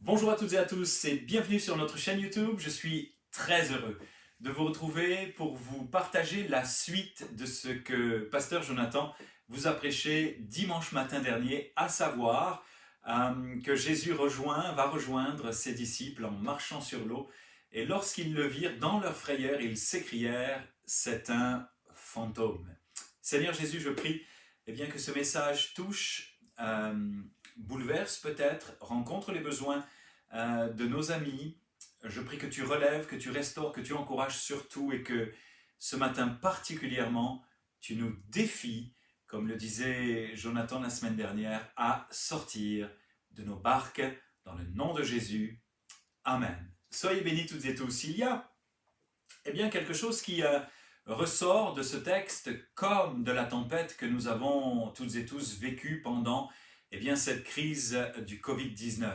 Bonjour à toutes et à tous et bienvenue sur notre chaîne YouTube. Je suis très heureux de vous retrouver pour vous partager la suite de ce que Pasteur Jonathan vous a prêché dimanche matin dernier, à savoir que Jésus va rejoindre ses disciples en marchant sur l'eau. Et lorsqu'ils le virent dans leur frayeur, ils s'écrièrent: c'est un fantôme. Seigneur Jésus, je prie bien, que ce message touche, bouleverse peut-être, rencontre les besoins de nos amis. Je prie que tu relèves, que tu restaures, que tu encourages surtout et que ce matin particulièrement, tu nous défies, comme le disait Jonathan la semaine dernière, à sortir de nos barques dans le nom de Jésus. Amen. Soyez bénis toutes et tous. Il y a bien quelque chose qui ressort de ce texte comme de la tempête que nous avons toutes et tous vécue pendant cette crise du Covid-19.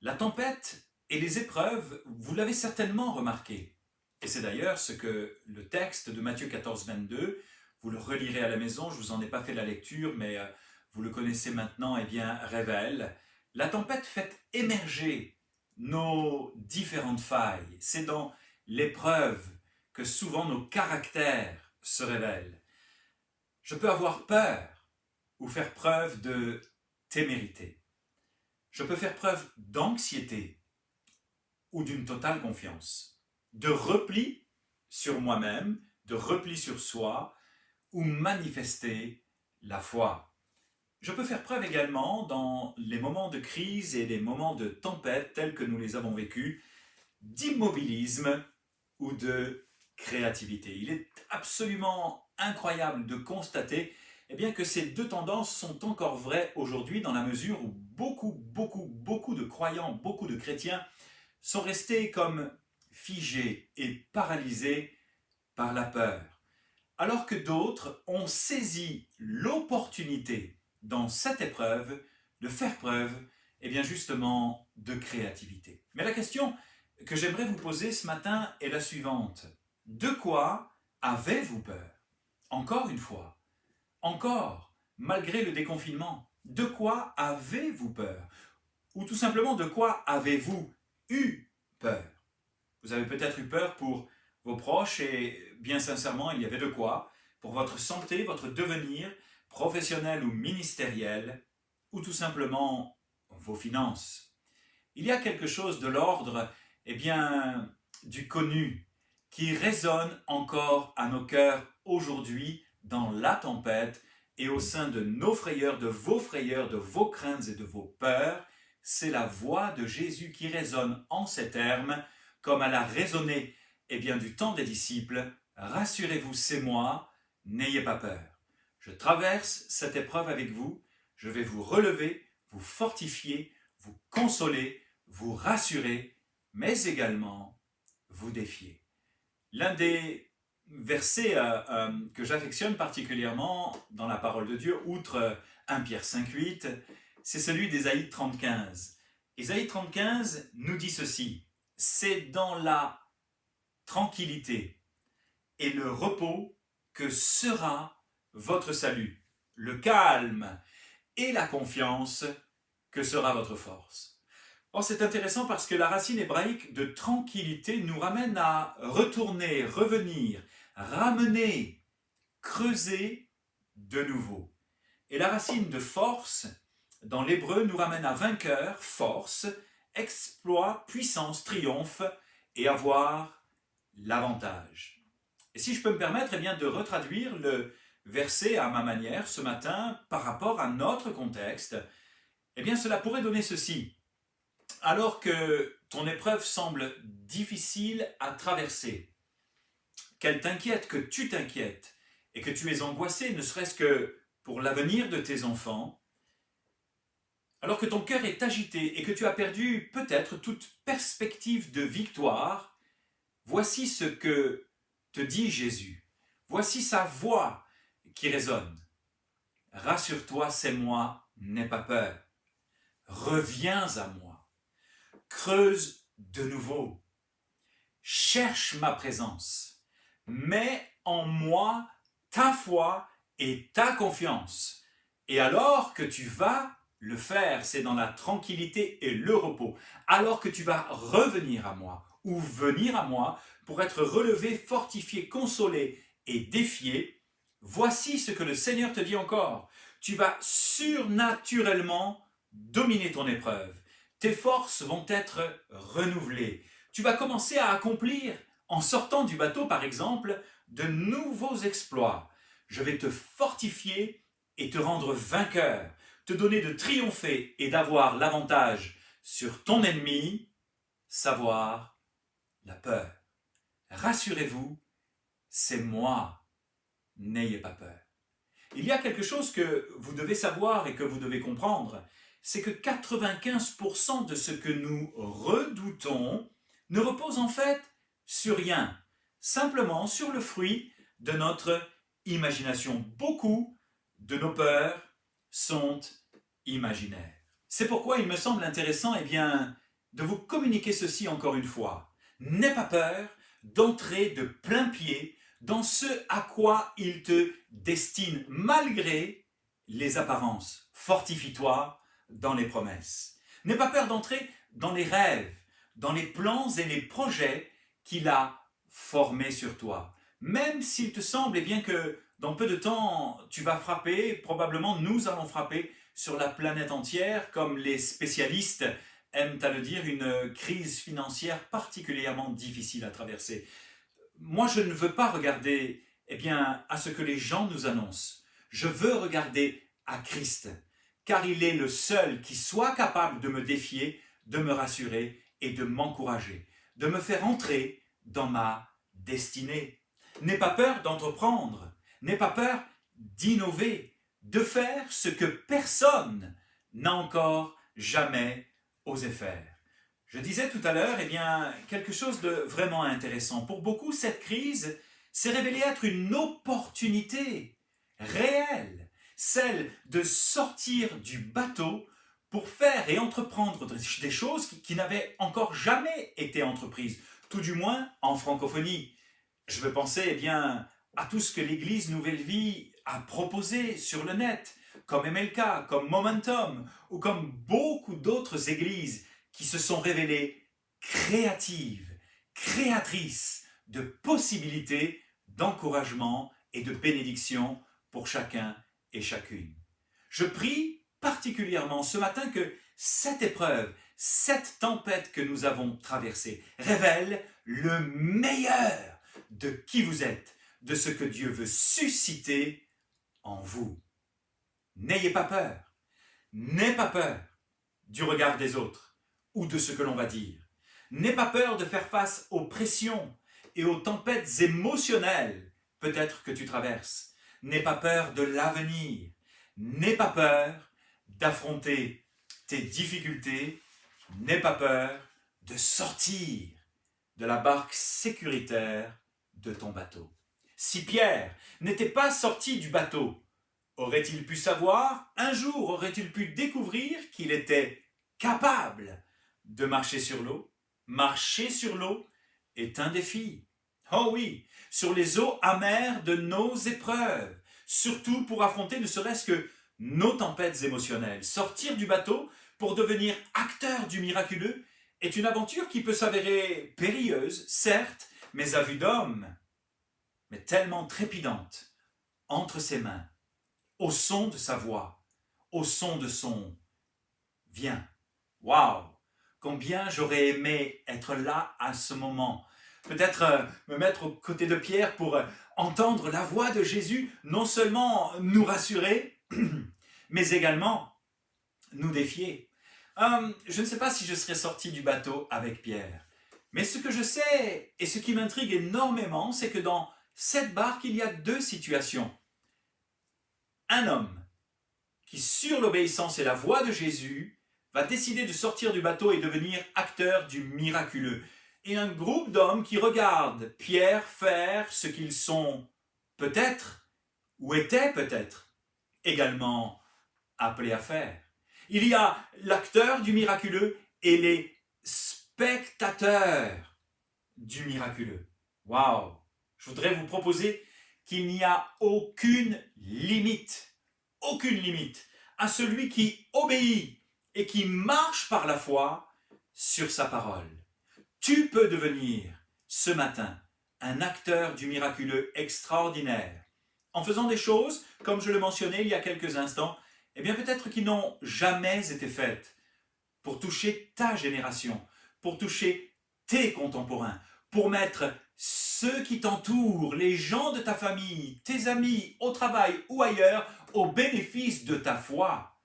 La tempête et les épreuves, vous l'avez certainement remarqué. Et c'est d'ailleurs ce que le texte de Matthieu 14, 22, vous le relirez à la maison, je ne vous en ai pas fait la lecture, mais vous le connaissez maintenant, révèle. La tempête fait émerger nos différentes failles. C'est dans l'épreuve que souvent nos caractères se révèlent. Je peux avoir peur ou faire preuve de témérité. Je peux faire preuve d'anxiété ou d'une totale confiance, de repli sur moi-même, de repli sur soi, ou manifester la foi. Je peux faire preuve également dans les moments de crise et les moments de tempête tels que nous les avons vécus, d'immobilisme ou de créativité. Il est absolument incroyable de constater que ces deux tendances sont encore vraies aujourd'hui, dans la mesure où beaucoup de croyants, beaucoup de chrétiens sont restés comme figés et paralysés par la peur, alors que d'autres ont saisi l'opportunité dans cette épreuve de faire preuve justement de créativité. Mais la question que j'aimerais vous poser ce matin est la suivante. De quoi avez-vous peur? Encore une fois, malgré le déconfinement, de quoi avez-vous peur? Ou tout simplement, de quoi avez-vous eu peur? Vous avez peut-être eu peur pour vos proches et bien sincèrement, il y avait de quoi, pour votre santé, votre devenir professionnel ou ministériel, ou tout simplement vos finances. Il y a quelque chose de l'ordre du connu qui résonne encore à nos cœurs aujourd'hui dans la tempête et au sein de nos frayeurs, de vos craintes et de vos peurs. C'est la voix de Jésus qui résonne en ces termes, comme elle a résonné du temps des disciples. Rassurez-vous, c'est moi, n'ayez pas peur. Je traverse cette épreuve avec vous, je vais vous relever, vous fortifier, vous consoler, vous rassurer, mais également vous défier. L'un des versets que j'affectionne particulièrement dans la parole de Dieu, outre 1 Pierre 5,8, c'est celui d'Ésaïe 30,15. Ésaïe 30,15 nous dit ceci: c'est dans la tranquillité et le repos que sera votre salut, le calme et la confiance que sera votre force. Or, c'est intéressant parce que la racine hébraïque de tranquillité nous ramène à retourner, revenir, ramener, creuser de nouveau. Et la racine de force, dans l'hébreu, nous ramène à vainqueur, force, exploit, puissance, triomphe et avoir l'avantage. Et si je peux me permettre de retraduire le verset à ma manière ce matin par rapport à notre contexte, cela pourrait donner ceci. Alors que ton épreuve semble difficile à traverser, qu'elle t'inquiète, que tu t'inquiètes et que tu es angoissé, ne serait-ce que pour l'avenir de tes enfants, alors que ton cœur est agité et que tu as perdu peut-être toute perspective de victoire, voici ce que te dit Jésus. Voici sa voix qui résonne. Rassure-toi, c'est moi, n'aie pas peur. Reviens à moi. Creuse de nouveau. Cherche ma présence. Mets en moi ta foi et ta confiance. Et alors que tu vas le faire, c'est dans la tranquillité et le repos, alors que tu vas revenir à moi ou venir à moi pour être relevé, fortifié, consolé et défié. Voici ce que le Seigneur te dit encore. Tu vas surnaturellement dominer ton épreuve. Tes forces vont être renouvelées. Tu vas commencer à accomplir, en sortant du bateau par exemple, de nouveaux exploits. Je vais te fortifier et te rendre vainqueur, te donner de triompher et d'avoir l'avantage sur ton ennemi, savoir la peur. Rassurez-vous, c'est moi, n'ayez pas peur. Il y a quelque chose que vous devez savoir et que vous devez comprendre, c'est que 95% de ce que nous redoutons ne repose en fait sur rien, simplement sur le fruit de notre imagination. Beaucoup de nos peurs sont imaginaires. C'est pourquoi il me semble intéressant de vous communiquer ceci encore une fois. N'aie pas peur d'entrer de plein pied dans ce à quoi il te destine, malgré les apparences. Fortifie-toi dans les promesses. N'aie pas peur d'entrer dans les rêves, dans les plans et les projets qu'il a formés sur toi. Même s'il te semble que dans peu de temps, tu vas frapper, probablement nous allons frapper sur la planète entière, comme les spécialistes aiment à le dire, une crise financière particulièrement difficile à traverser. Moi, je ne veux pas regarder à ce que les gens nous annoncent. Je veux regarder à Christ, car il est le seul qui soit capable de me défier, de me rassurer et de m'encourager, de me faire entrer dans ma destinée. N'aie pas peur d'entreprendre, n'aie pas peur d'innover, de faire ce que personne n'a encore jamais osé faire. Je disais tout à l'heure, quelque chose de vraiment intéressant. Pour beaucoup, cette crise s'est révélée être une opportunité réelle, celle de sortir du bateau pour faire et entreprendre des choses qui n'avaient encore jamais été entreprises, tout du moins en francophonie. Je veux penser à tout ce que l'Église Nouvelle Vie a proposé sur le net, comme MLK, comme Momentum, ou comme beaucoup d'autres églises qui se sont révélées créatives, créatrices de possibilités, d'encouragement et de bénédiction pour chacun et chacune. Je prie particulièrement ce matin que cette épreuve, cette tempête que nous avons traversée, révèle le meilleur de qui vous êtes, de ce que Dieu veut susciter en vous. N'ayez pas peur. N'aie pas peur du regard des autres ou de ce que l'on va dire. N'aie pas peur de faire face aux pressions et aux tempêtes émotionnelles peut-être que tu traverses. N'aie pas peur de l'avenir. N'aie pas peur d'affronter tes difficultés. N'aie pas peur de sortir de la barque sécuritaire de ton bateau. Si Pierre n'était pas sorti du bateau, aurait-il pu savoir, un jour aurait-il pu découvrir qu'il était capable de marcher sur l'eau? Marcher sur l'eau est un défi. Oh oui, sur les eaux amères de nos épreuves, surtout pour affronter ne serait-ce que nos tempêtes émotionnelles. Sortir du bateau pour devenir acteur du miraculeux est une aventure qui peut s'avérer périlleuse, certes, mais à vue d'homme, mais tellement trépidante entre ses mains, au son de sa voix, au son de son « Viens ». Waouh! Combien j'aurais aimé être là à ce moment. Peut-être me mettre aux côtés de Pierre pour entendre la voix de Jésus, non seulement nous rassurer, mais également nous défier. Je ne sais pas si je serais sorti du bateau avec Pierre, mais ce que je sais et ce qui m'intrigue énormément, c'est que dans cette barque, il y a deux situations. Un homme qui, sur l'obéissance et la voix de Jésus, va décider de sortir du bateau et devenir acteur du miraculeux. Et un groupe d'hommes qui regardent Pierre faire ce qu'ils sont peut-être, ou étaient peut-être, également appelés à faire. Il y a l'acteur du miraculeux et les spectateurs du miraculeux. Waouh! Je voudrais vous proposer qu'il n'y a aucune limite à celui qui obéit et qui marche par la foi sur sa parole. Tu peux devenir, ce matin, un acteur du miraculeux extraordinaire, en faisant des choses, comme je le mentionnais il y a quelques instants, eh bien peut-être qui n'ont jamais été faites, pour toucher ta génération, pour toucher tes contemporains, pour mettre ceux qui t'entourent, les gens de ta famille, tes amis, au travail ou ailleurs, au bénéfice de ta foi.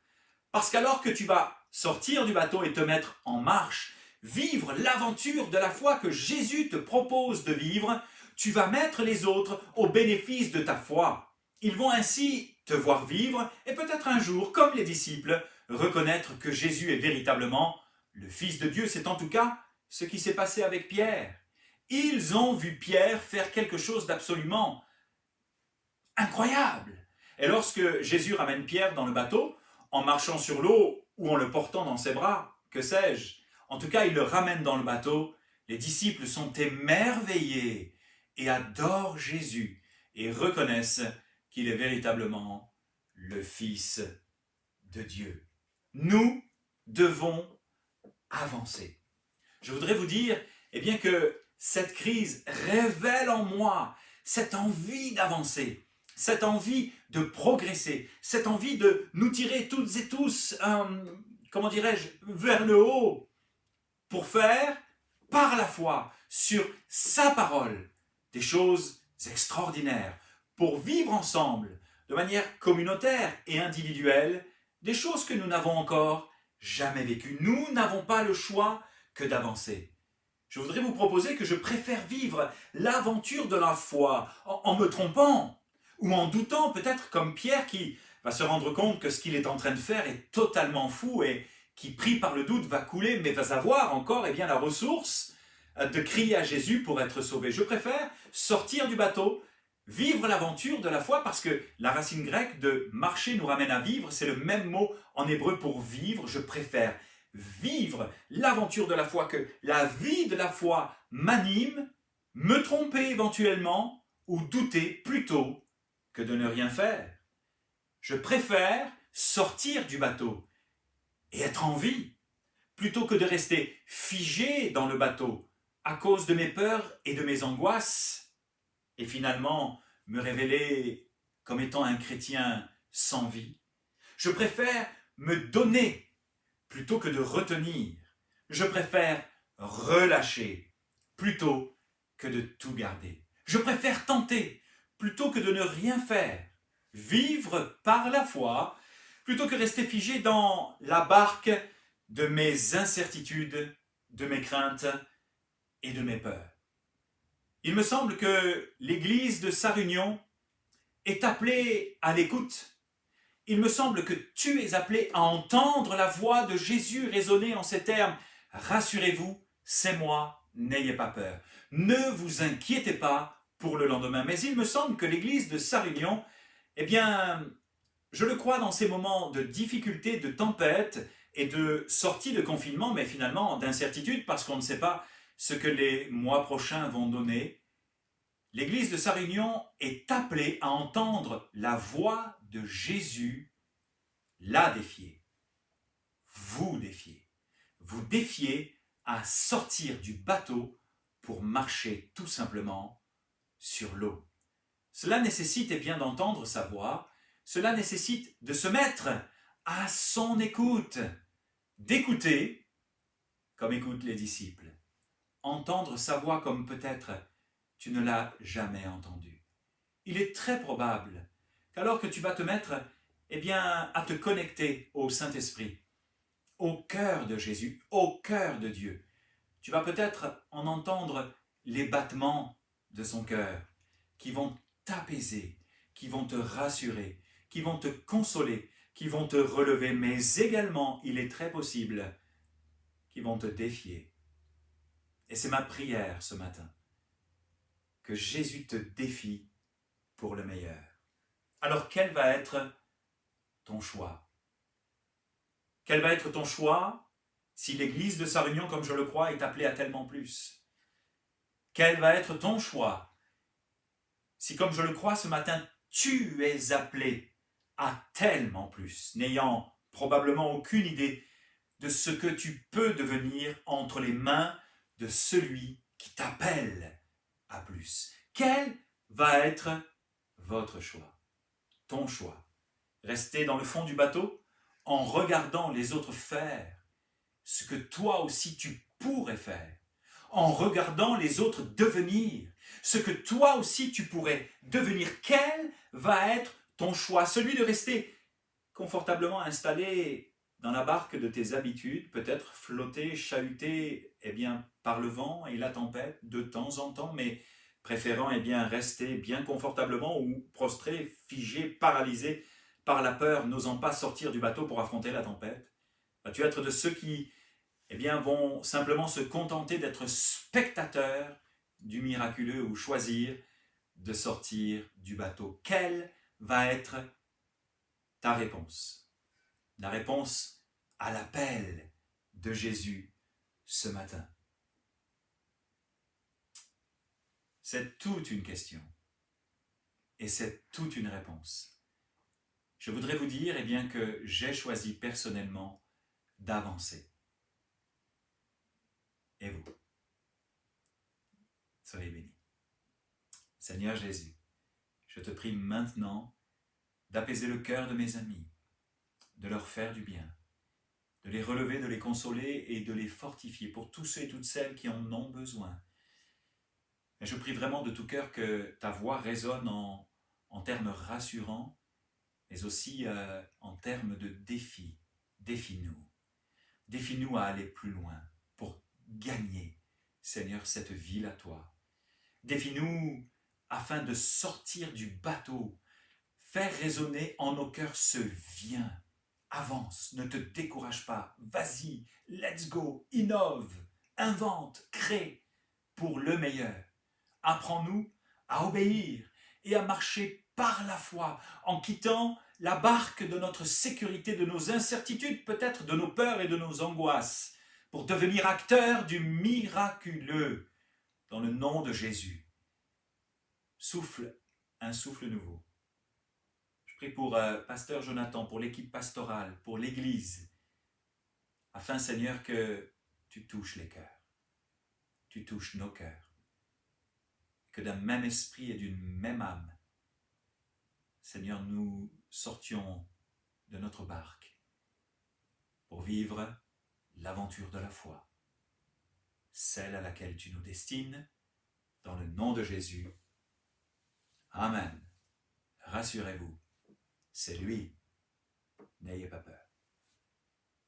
Parce qu'alors que tu vas sortir du bateau et te mettre en marche, vivre l'aventure de la foi que Jésus te propose de vivre, tu vas mettre les autres au bénéfice de ta foi. Ils vont ainsi te voir vivre et peut-être un jour, comme les disciples, reconnaître que Jésus est véritablement le Fils de Dieu. C'est en tout cas ce qui s'est passé avec Pierre. Ils ont vu Pierre faire quelque chose d'absolument incroyable. Et lorsque Jésus ramène Pierre dans le bateau, en marchant sur l'eau ou en le portant dans ses bras, que sais-je, en tout cas il le ramène dans le bateau, les disciples sont émerveillés et adorent Jésus et reconnaissent qu'il est véritablement le Fils de Dieu. Nous devons avancer. Je voudrais vous dire bien que cette crise révèle en moi cette envie d'avancer, cette envie de progresser, cette envie de nous tirer toutes et tous, vers le haut, pour faire, par la foi, sur sa parole, des choses extraordinaires, pour vivre ensemble, de manière communautaire et individuelle, des choses que nous n'avons encore jamais vécues. Nous n'avons pas le choix que d'avancer. Je voudrais vous proposer que je préfère vivre l'aventure de la foi en me trompant ou en doutant, peut-être comme Pierre qui va se rendre compte que ce qu'il est en train de faire est totalement fou et qui, pris par le doute, va couler, mais va avoir encore la ressource de crier à Jésus pour être sauvé. Je préfère sortir du bateau, vivre l'aventure de la foi, parce que la racine grecque de marcher nous ramène à vivre, c'est le même mot en hébreu pour vivre. Je préfère vivre l'aventure de la foi, que la vie de la foi m'anime, me tromper éventuellement ou douter plutôt que de ne rien faire. Je préfère sortir du bateau et être en vie plutôt que de rester figé dans le bateau à cause de mes peurs et de mes angoisses et finalement me révéler comme étant un chrétien sans vie. Je préfère me donner plutôt que de retenir. Je préfère relâcher plutôt que de tout garder. Je préfère tenter plutôt que de ne rien faire. Vivre par la foi plutôt que rester figé dans la barque de mes incertitudes, de mes craintes et de mes peurs. Il me semble que l'Église de Sarre-Union est appelée à l'écoute. Il me semble que tu es appelé à entendre la voix de Jésus résonner en ces termes. Rassurez-vous, c'est moi, n'ayez pas peur. Ne vous inquiétez pas pour le lendemain. Mais il me semble que l'Église de Sarre-Union, je le crois dans ces moments de difficulté, de tempête et de sortie de confinement, mais finalement d'incertitude parce qu'on ne sait pas ce que les mois prochains vont donner. L'Église de Sarre-Union est appelée à entendre la voix de Jésus, la défier. Vous défier. Vous défier à sortir du bateau pour marcher tout simplement sur l'eau. Cela nécessite d'entendre sa voix. Cela nécessite de se mettre à son écoute, d'écouter comme écoutent les disciples, entendre sa voix comme peut-être tu ne l'as jamais entendue. Il est très probable qu'alors que tu vas te mettre à te connecter au Saint-Esprit, au cœur de Jésus, au cœur de Dieu, tu vas peut-être en entendre les battements de son cœur qui vont t'apaiser, qui vont te rassurer, qui vont te consoler, qui vont te relever, mais également, il est très possible, qui vont te défier. Et c'est ma prière ce matin, que Jésus te défie pour le meilleur. Alors quel va être ton choix? Quel va être ton choix si l'Église de Sarre-Union, comme je le crois, est appelée à tellement plus? Quel va être ton choix si, comme je le crois ce matin, tu es appelé à tellement plus, n'ayant probablement aucune idée de ce que tu peux devenir entre les mains de celui qui t'appelle à plus. Quel va être votre choix, ton choix? Rester dans le fond du bateau en regardant les autres faire ce que toi aussi tu pourrais faire, en regardant les autres devenir ce que toi aussi tu pourrais devenir. Quel va être ton choix? Celui de rester confortablement installé dans la barque de tes habitudes, peut-être flotter, chahuté par le vent et la tempête de temps en temps, mais préférant rester bien confortablement ou prostré, figé, paralysé par la peur, n'osant pas sortir du bateau pour affronter la tempête? Vas-tu être de ceux qui vont simplement se contenter d'être spectateurs du miraculeux ou choisir de sortir du bateau? Quelle va être ta réponse? La réponse à l'appel de Jésus ce matin. C'est toute une question et c'est toute une réponse. Je voudrais vous dire que j'ai choisi personnellement d'avancer. Et vous? Soyez bénis. Seigneur Jésus, je te prie maintenant d'apaiser le cœur de mes amis, de leur faire du bien, de les relever, de les consoler et de les fortifier pour tous ceux et toutes celles qui en ont besoin. Et je prie vraiment de tout cœur que ta voix résonne en termes rassurants, mais aussi en termes de défis. Défie-nous. Défie-nous à aller plus loin pour gagner, Seigneur, cette ville à toi. Défie-nous afin de sortir du bateau, faire résonner en nos cœurs ce viens. Avance, ne te décourage pas, vas-y, let's go, innove, invente, crée pour le meilleur. Apprends-nous à obéir et à marcher par la foi, en quittant la barque de notre sécurité, de nos incertitudes, peut-être de nos peurs et de nos angoisses, pour devenir acteurs du miraculeux, dans le nom de Jésus. Souffle, un souffle nouveau. Je prie pour Pasteur Jonathan, pour l'équipe pastorale, pour l'Église, afin, Seigneur, que tu touches les cœurs, tu touches nos cœurs, que d'un même esprit et d'une même âme, Seigneur, nous sortions de notre barque pour vivre l'aventure de la foi, celle à laquelle tu nous destines, dans le nom de Jésus. Amen. Rassurez-vous, c'est lui. N'ayez pas peur.